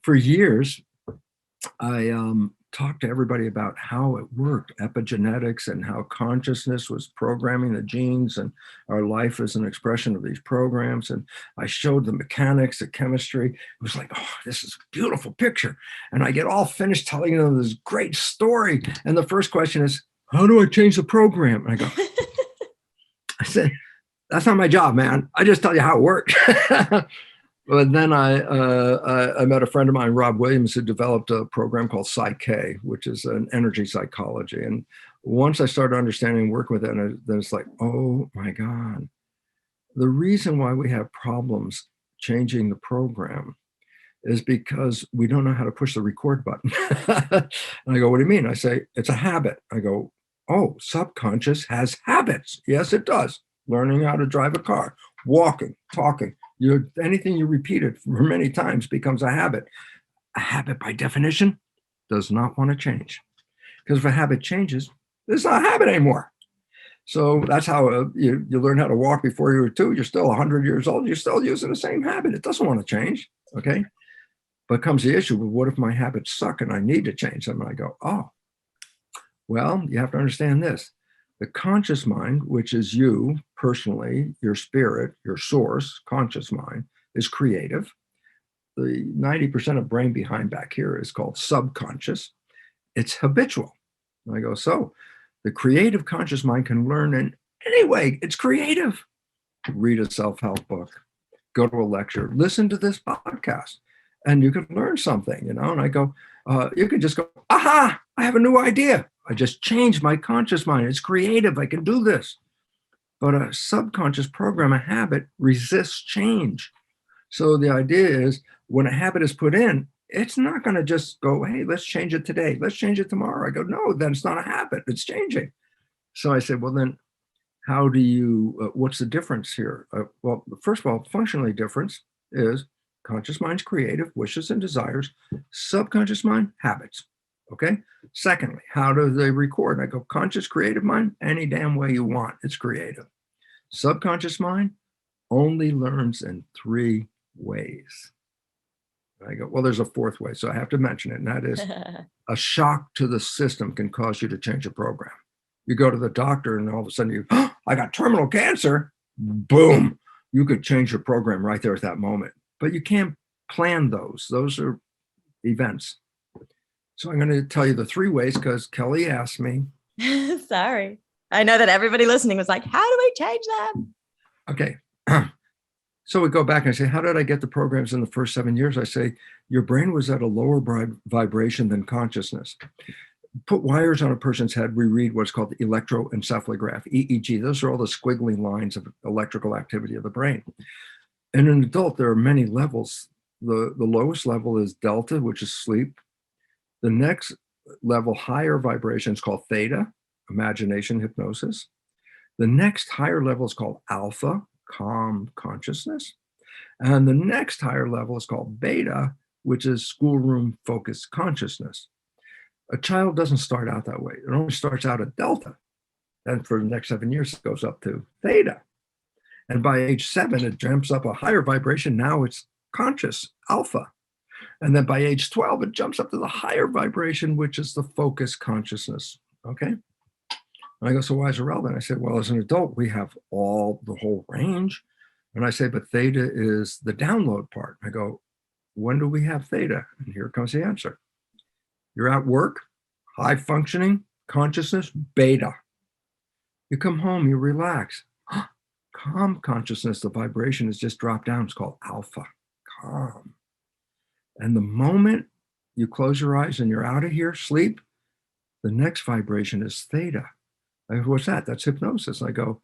for years, I talked to everybody about how it worked, epigenetics, and how consciousness was programming the genes, and our life is an expression of these programs. And I showed the mechanics, the chemistry. It was like, oh, this is a beautiful picture. And I get all finished telling them this great story. And the first question is, how do I change the program? And I said, that's not my job, man. I just tell you how it works. But then I met a friend of mine, Rob Williams, who developed a program called Psyche, which is an energy psychology. And once I started understanding working with it, then it's like, oh my God, the reason why we have problems changing the program is because we don't know how to push the record button. And I go, what do you mean? I say, it's a habit. I go, oh, subconscious has habits. Yes, it does. Learning how to drive a car, walking, talking. Anything you repeat it for many times becomes a habit. A habit, by definition, does not want to change. Because if a habit changes, it's not a habit anymore. So that's how you learn how to walk before you were 2. You're still 100 years old. You're still using the same habit. It doesn't want to change. Okay. But comes the issue, well, what if my habits suck and I need to change them? And I go, oh, well, you have to understand this. The conscious mind, which is you personally, your spirit, your source, conscious mind, is creative. The 90% of brain behind back here is called subconscious. It's habitual. And I go, so the creative conscious mind can learn in any way. It's creative. Read a self-help book, go to a lecture, listen to this podcast, and you can learn something, And I go, you can just go, aha, I have a new idea. I just changed my conscious mind. It's creative. I can do this. But a subconscious program, a habit, resists change. So the idea is when a habit is put in, it's not going to just go, hey, let's change it today. Let's change it tomorrow. I go, no, then it's not a habit. It's changing. So I said, well, then how do you, what's the difference here? Well, first of all, functionally difference is conscious mind's creative, wishes and desires. Subconscious mind, habits. Okay. Secondly, how do they record? I go, conscious creative mind, any damn way you want. It's creative. Subconscious mind only learns in 3 ways. I go, well, there's a 4th way. So I have to mention it. And that is a shock to the system can cause you to change a program. You go to the doctor and all of a sudden you, oh, I got terminal cancer. Boom. You could change your program right there at that moment. But you can't plan those. Those are events. So I'm going to tell you the 3 ways because Kelly asked me. Sorry. I know that everybody listening was like, how do we change them? Okay. So we go back and I say, how did I get the programs in the first 7 years? I say, your brain was at a lower vibration than consciousness. Put wires on a person's head. We read what's called electroencephalograph, EEG. Those are all the squiggly lines of electrical activity of the brain. In an adult, there are many levels. The lowest level is delta, which is sleep. The next level, higher vibration, is called theta, imagination, hypnosis. The next higher level is called alpha, calm consciousness. And the next higher level is called beta, which is schoolroom focused consciousness. A child doesn't start out that way. It only starts out at delta. And for the next 7 years, it goes up to theta. And by age 7, it jumps up a higher vibration. Now it's conscious, alpha. And then by age 12, it jumps up to the higher vibration, which is the focus consciousness. Okay. And I go, so why is it relevant? I said, well, as an adult, we have the whole range. And I say, but theta is the download part. I go, when do we have theta? And here comes the answer. You're at work, high functioning consciousness, beta. You come home, you relax. Calm consciousness, the vibration has just dropped down. It's called alpha, calm. And the moment you close your eyes and you're out of here, sleep, the next vibration is theta. I go, what's that? That's hypnosis. I go,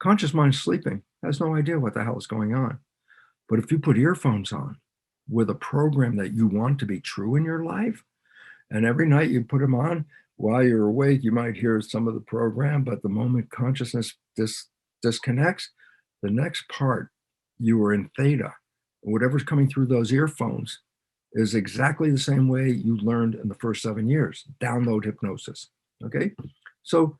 conscious mind sleeping, has no idea what the hell is going on. But if you put earphones on with a program that you want to be true in your life, and every night you put them on, while you're awake, you might hear some of the program, but the moment consciousness disconnects, the next part, you are in theta. Whatever's coming through those earphones is exactly the same way you learned in the first 7 years. Download hypnosis. Okay. So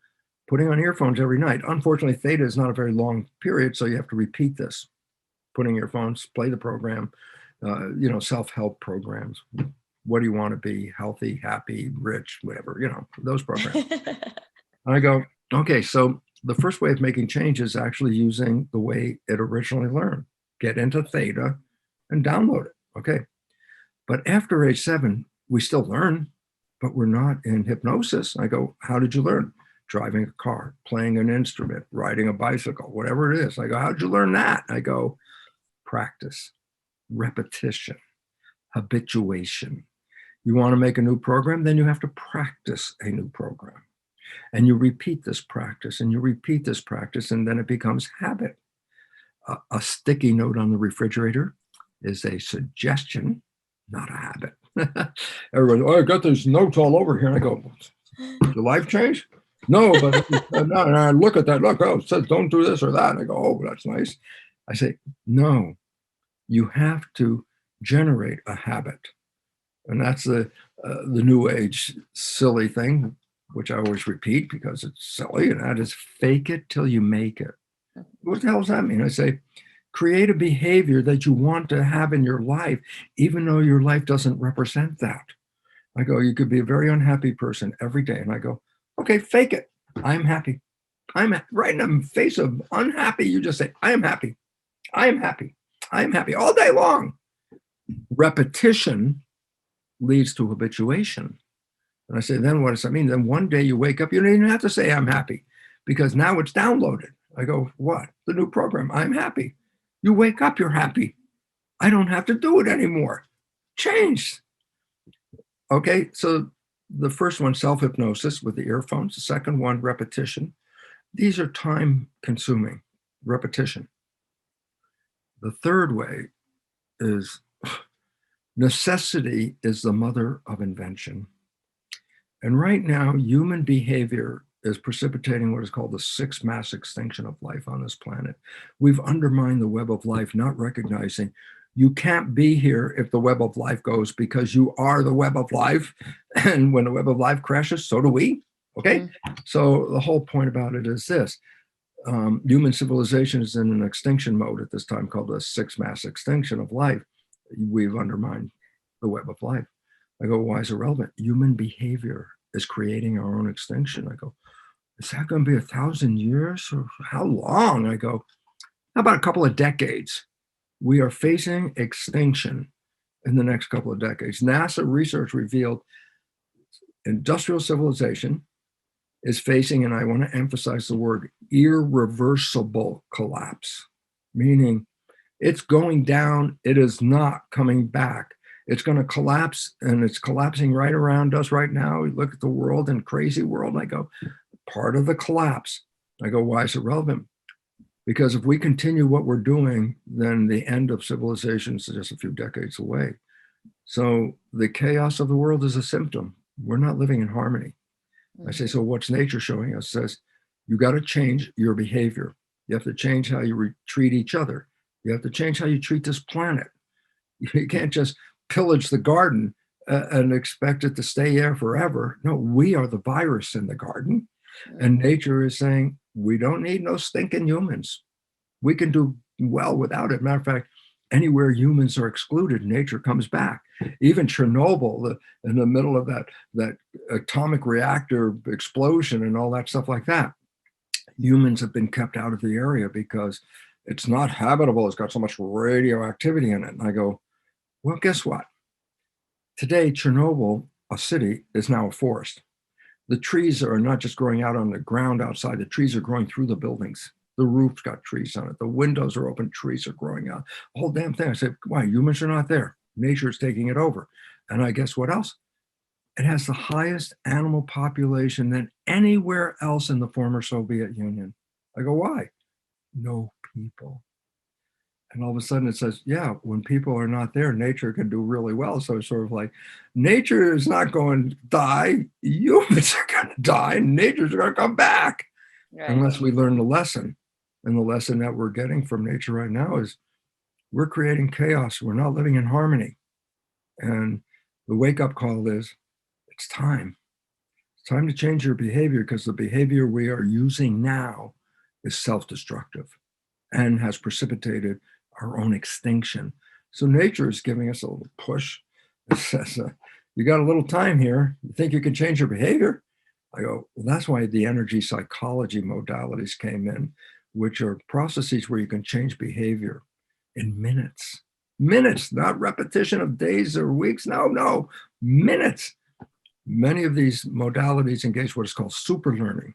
putting on earphones every night. Unfortunately, theta is not a very long period, so you have to repeat this. Putting earphones, play the program. self-help programs. What do you want to be? Healthy, happy, rich, whatever, those programs. I go, okay, so the first way of making change is actually using the way it originally learned. Get into theta and download it. Okay. But after age 7, we still learn, but we're not in hypnosis. I go, how did you learn? Driving a car, playing an instrument, riding a bicycle, whatever it is. I go, how'd you learn that? I go, practice, repetition, habituation. You want to make a new program, then you have to practice a new program. And you repeat this practice and you repeat this practice, and then it becomes habit. A sticky note on the refrigerator is a suggestion, not a habit. Everybody, oh, I got these notes all over here. And I go, did your life change? No, but no, and I look at that. Look, oh, it says don't do this or that. And I go, oh, that's nice. I say, no, you have to generate a habit. And that's the new age silly thing, which I always repeat because it's silly, and that is fake it till you make it. What the hell does that mean? I say, create a behavior that you want to have in your life, even though your life doesn't represent that. I go, you could be a very unhappy person every day. And I go, okay, fake it. I'm happy. I'm right in the face of unhappy. You just say, I am happy. I am happy. I am happy all day long. Repetition leads to habituation. And I say, then what does that mean? Then one day you wake up, you don't even have to say I'm happy, because now it's downloaded. I go, what? The new program, I'm happy. You wake up, you're happy. I don't have to do it anymore. Changed. Okay, so the first one, self-hypnosis with the earphones. The second one, repetition. These are time-consuming, repetition. The third way is necessity is the mother of invention. And right now, human behavior is precipitating what is called the sixth mass extinction of life on this planet. We've undermined the web of life, not recognizing you can't be here if the web of life goes, because you are the web of life. And when the web of life crashes, so do we. Okay. Mm-hmm. So the whole point about it is this. Human civilization is in an extinction mode at this time called the sixth mass extinction of life. We've undermined the web of life. I go, why is it relevant? Human behavior is creating our own extinction. I go, is that going to be 1,000 years or how long? I go, how about a couple of decades? We are facing extinction in the next couple of decades. NASA research revealed industrial civilization is facing, and I want to emphasize the word, irreversible collapse, meaning it's going down. It is not coming back. It's going to collapse, and it's collapsing right around us right now. We look at the world and crazy world. I go, part of the collapse. I go, why is it relevant? Because if we continue what we're doing, then the end of civilization is just a few decades away. So the chaos of the world is a symptom. We're not living in harmony. I say, so what's nature showing us? It says, you got to change your behavior. You have to change how you treat each other. You have to change how you treat this planet. You can't just pillage the garden and expect it to stay there forever. No, we are the virus in the garden. And nature is saying, we don't need no stinking humans. We can do well without it. Matter of fact, anywhere humans are excluded, nature comes back. Even Chernobyl, in the middle of that atomic reactor explosion and all that stuff like that, humans have been kept out of the area because it's not habitable. It's got so much radioactivity in it. And I go, well, guess what? Today, Chernobyl, a city, is now a forest. The trees are not just growing out on the ground outside. The trees are growing through the buildings. The roof's got trees on it. The windows are open. Trees are growing out. The whole damn thing. I said, why? Humans are not there. Nature's taking it over. And I guess what else? It has the highest animal population than anywhere else in the former Soviet Union. I go, why? No people. And all of a sudden it says, yeah, when people are not there, nature can do really well. So it's sort of like, nature is not going to die. Humans are going to die. And nature's going to come back. Right. Unless we learn the lesson. And the lesson that we're getting from nature right now is we're creating chaos. We're not living in harmony. And the wake-up call is, it's time. It's time to change your behavior, because the behavior we are using now is self-destructive and has precipitated our own extinction. So nature is giving us a little push. It says, you got a little time here. You think you can change your behavior? I go, well, that's why the energy psychology modalities came in, which are processes where you can change behavior in minutes. Minutes, not repetition of days or weeks. No, minutes. Many of these modalities engage what is called super learning.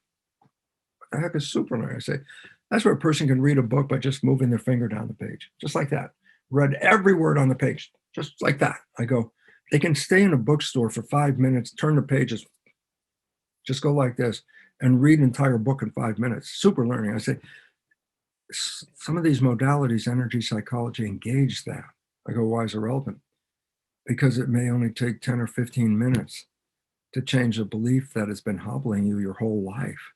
What the heck is super learning? I say, that's where a person can read a book by just moving their finger down the page, just like that. Read every word on the page, just like that. I go, they can stay in a bookstore for 5 minutes, turn the pages, just go like this, and read an entire book in 5 minutes. Super learning. I say, some of these modalities, energy psychology, engage that. I go, why is it relevant? Because it may only take 10 or 15 minutes to change a belief that has been hobbling you your whole life.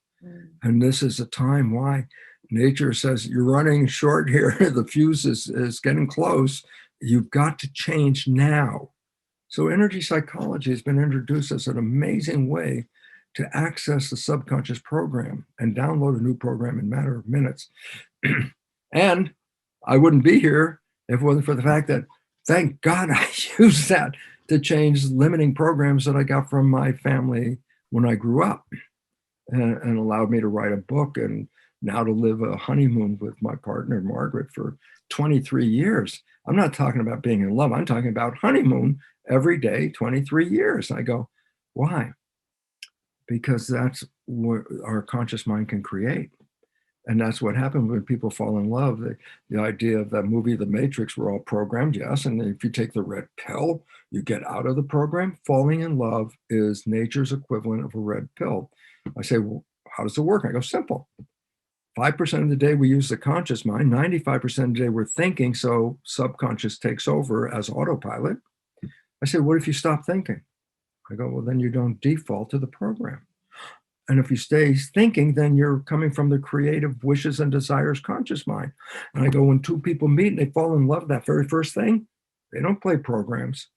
And this is a time why nature says you're running short here. The fuse is getting close. You've got to change now. So energy psychology has been introduced as an amazing way to access the subconscious program and download a new program in a matter of minutes. And I wouldn't be here if it wasn't for the fact that, thank God, I used that to change limiting programs that I got from my family when I grew up, and allowed me to write a book and now to live a honeymoon with my partner, Margaret, for 23 years. I'm not talking about being in love. I'm talking about honeymoon every day, 23 years. I go, why? Because that's what our conscious mind can create. And that's what happens when people fall in love. The idea of that movie, The Matrix, we're all programmed, yes. And if you take the red pill, you get out of the program. Falling in love is nature's equivalent of a red pill. I say, well, how does it work? I go, simple. 5% of the day we use the conscious mind, 95% of the day we're thinking, so subconscious takes over as autopilot. I say, what if you stop thinking? I go, well, then you don't default to the program. And if you stay thinking, then you're coming from the creative wishes and desires conscious mind. And I go, when two people meet and they fall in love, that very first thing, they don't play programs.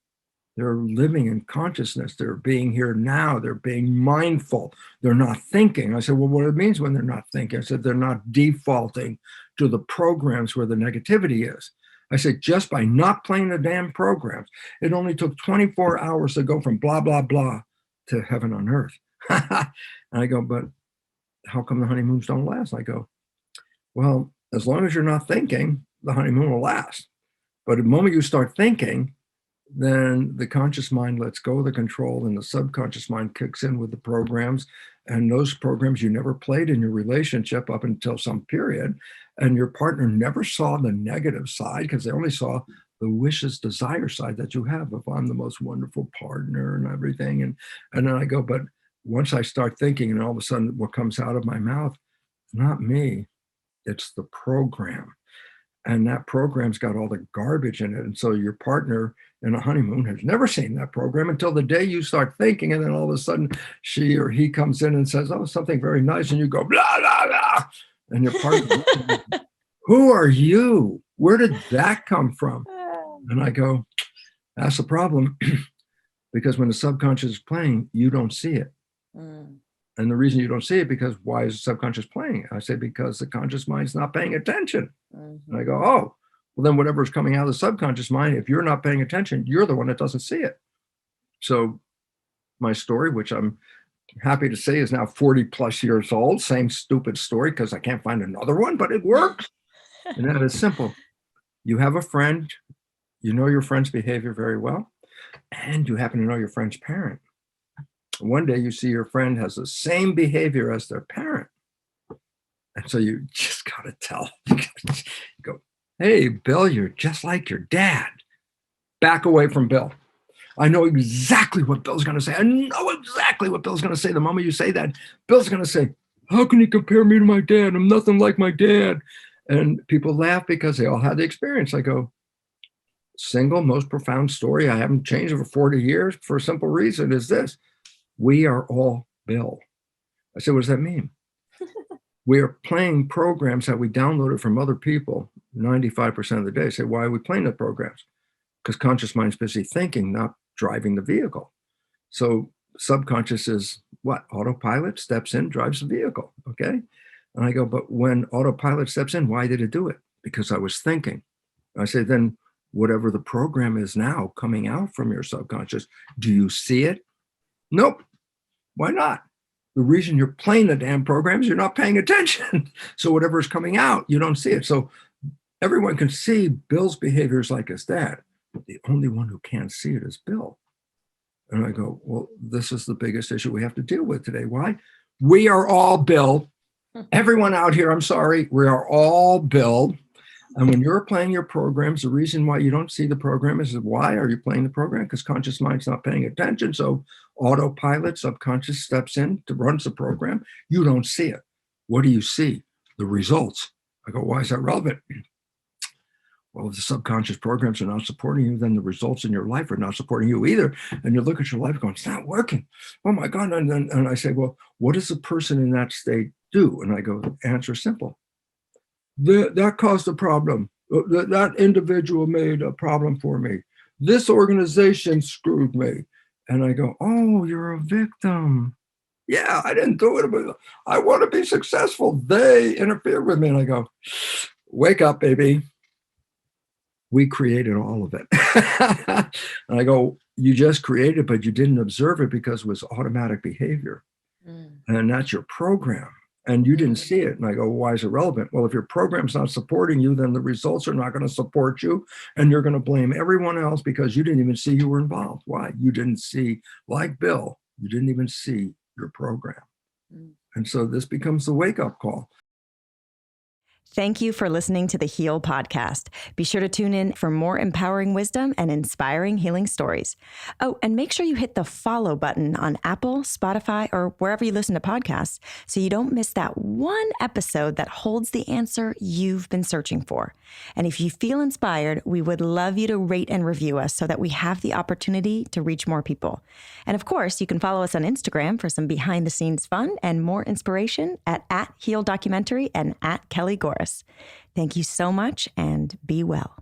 They're living in consciousness. They're being here now. They're being mindful. They're not thinking. I said, well, what it means when they're not thinking? I said, they're not defaulting to the programs where the negativity is. I said, just by not playing the damn programs, it only took 24 hours to go from blah, blah, blah to heaven on earth. And I go, but how come the honeymoons don't last? I go, well, as long as you're not thinking, the honeymoon will last. But the moment you start thinking, then the conscious mind lets go of the control and the subconscious mind kicks in with the programs. And those programs you never played in your relationship up until some period. And your partner never saw the negative side because they only saw the wishes, desire side that you have of I'm the most wonderful partner and everything. And then I go, but once I start thinking and all of a sudden what comes out of my mouth, it's not me, it's the program. And that program's got all the garbage in it. And so your partner in a honeymoon has never seen that program until the day you start thinking. And then all of a sudden she or he comes in and says, oh, something very nice. And you go, blah, blah, blah. And your partner, who are you? Where did that come from? And I go, that's the problem. Because when the subconscious is playing, you don't see it. And the reason you don't see it, because why is the subconscious playing? I say, because the conscious mind's not paying attention. And I go, oh, well, then whatever's coming out of the subconscious mind, if you're not paying attention, you're the one that doesn't see it. So my story, which I'm happy to say is now 40 plus years old, same stupid story because I can't find another one, but it works. And that is simple. You have a friend, you know your friend's behavior very well, and you happen to know your friend's parent. One day you see your friend has the same behavior as their parent. And so you just got to tell. You go, hey, Bill, you're just like your dad. Back away from Bill. I know exactly what Bill's going to say. I know exactly what Bill's going to say. The moment you say that, Bill's going to say, how can you compare me to my dad? I'm nothing like my dad. And people laugh because they all had the experience. I go, single, most profound story. I haven't changed it for 40 years for a simple reason is this. We are all Bill. I said, what does that mean? We are playing programs that we downloaded from other people 95% of the day. I say, why are we playing the programs? Because conscious mind's busy thinking, not driving the vehicle. So subconscious is what? Autopilot steps in, drives the vehicle, okay? And I go, but when autopilot steps in, why did it do it? Because I was thinking. I say, then whatever the program is now coming out from your subconscious. Do you see it? Nope. Why not? The reason you're playing the damn program is you're not paying attention. So whatever is coming out, you don't see it. So everyone can see Bill's behavior is like his dad, but the only one who can't see it is Bill. And I go, well, this is the biggest issue we have to deal with today. Why? We are all Bill. Everyone out here, I'm sorry, we are all Bill. And when you're playing your programs, the reason why you don't see the program is why are you playing the program? Because conscious mind's not paying attention. So autopilot, subconscious steps in to run the program. You don't see it. What do you see? The results. I go, why is that relevant? Well, if the subconscious programs are not supporting you, then the results in your life are not supporting you either. And you look at your life going, it's not working. Oh my God. And I say, well, what does the person in that state do? And I go, answer simple. That caused a problem. That individual made a problem for me. This organization screwed me. And I go, oh, you're a victim. Yeah, I didn't do it, but I want to be successful. They interfered with me. And I go, wake up, baby. We created all of it. And I go, you just created, but you didn't observe it because it was automatic behavior. And that's your program. And you didn't see it. And I go, why is it relevant? Well, if your program's not supporting you, then the results are not going to support you. And you're going to blame everyone else because you didn't even see you were involved. Why? You didn't see, like Bill, you didn't even see your program. And so this becomes the wake-up call. Thank you for listening to the Heal podcast. Be sure to tune in for more empowering wisdom and inspiring healing stories. Oh, and make sure you hit the follow button on Apple, Spotify, or wherever you listen to podcasts so you don't miss that one episode that holds the answer you've been searching for. And if you feel inspired, we would love you to rate and review us so that we have the opportunity to reach more people. And of course, you can follow us on Instagram for some behind the scenes fun and more inspiration at @HealDocumentary and @KellyGorris. Thank you so much and be well.